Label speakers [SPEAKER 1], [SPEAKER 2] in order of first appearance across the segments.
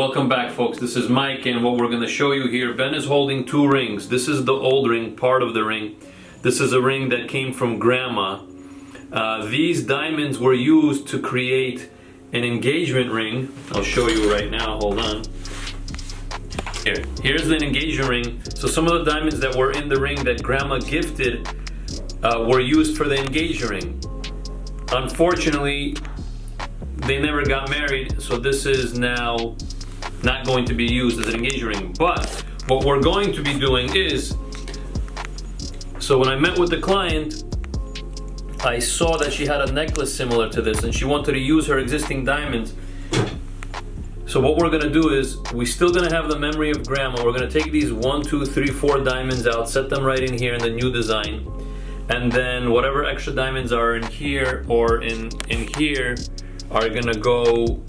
[SPEAKER 1] Welcome back, folks. This is Mike, and what we're going to show you here, Ben is holding two rings. This is the old ring, part of the ring. This is a ring that came from Grandma. These diamonds were used to create an engagement ring. I'll show you right now, hold on. Here's the engagement ring. So some of the diamonds that were in the ring that Grandma gifted were used for the engagement ring. Unfortunately, they never got married, so this is now not going to be used as an engagement ring. But what we're going to be doing is, so when I met with the client, I saw that she had a necklace similar to this and she wanted to use her existing diamonds. So what we're gonna do is, we're still gonna have the memory of Grandma. We're gonna take these 1, 2, 3, 4 diamonds out, set them right in here in the new design, and then whatever extra diamonds are in here or in here are gonna go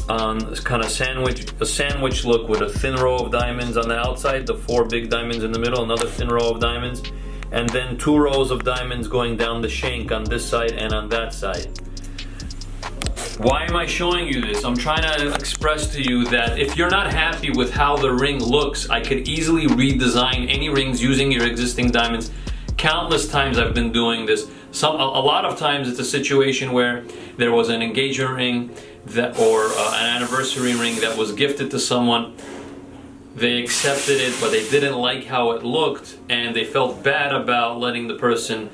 [SPEAKER 1] on kind of a sandwich look with a thin row of diamonds on the outside, the 4 big diamonds in the middle, another thin row of diamonds, and then 2 rows of diamonds going down the shank on this side and on that side. Why am I showing you this? I'm trying to express to you that if you're not happy with how the ring looks, I could easily redesign any rings using your existing diamonds. Countless times I've been doing this. A lot of times it's a situation where there was an engagement ring or an anniversary ring that was gifted to someone. They accepted it, but they didn't like how it looked, and they felt bad about letting the person,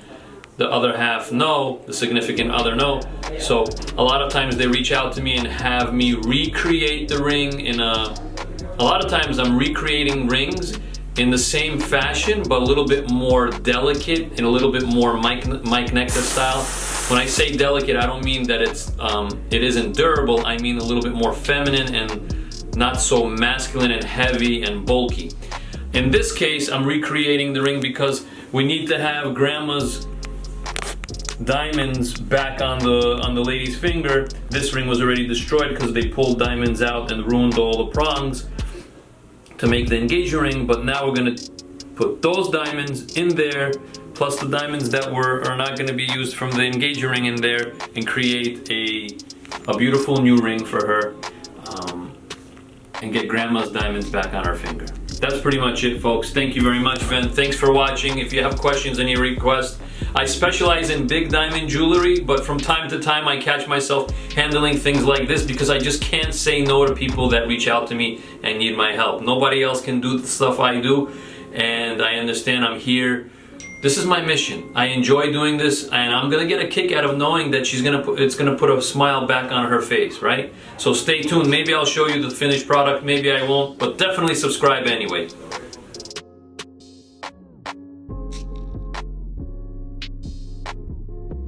[SPEAKER 1] the other half, know, the significant other, know. So a lot of times they reach out to me and have me recreate the ring in a lot of times I'm recreating rings in the same fashion, but a little bit more delicate and a little bit more Mike Nectar style. When I say delicate, I don't mean that it isn't durable. I mean a little bit more feminine and not so masculine and heavy and bulky. In this case, I'm recreating the ring because we need to have Grandma's diamonds back on the lady's finger. This ring was already destroyed because they pulled diamonds out and ruined all the prongs to make the engagement ring, but now we're gonna put those diamonds in there, plus the diamonds that are not gonna be used from the engagement ring in there, and create a beautiful new ring for her, and get Grandma's diamonds back on her finger. That's pretty much it, folks. Thank you very much, Ben. Thanks for watching. If you have questions, any requests, I specialize in big diamond jewelry, but from time to time I catch myself handling things like this because I just can't say no to people that reach out to me and need my help. Nobody else can do the stuff I do, and I understand I'm here. This is my mission. I enjoy doing this, and I'm gonna get a kick out of knowing that it's gonna put a smile back on her face, right? So stay tuned. Maybe I'll show you the finished product, maybe I won't, but definitely subscribe anyway.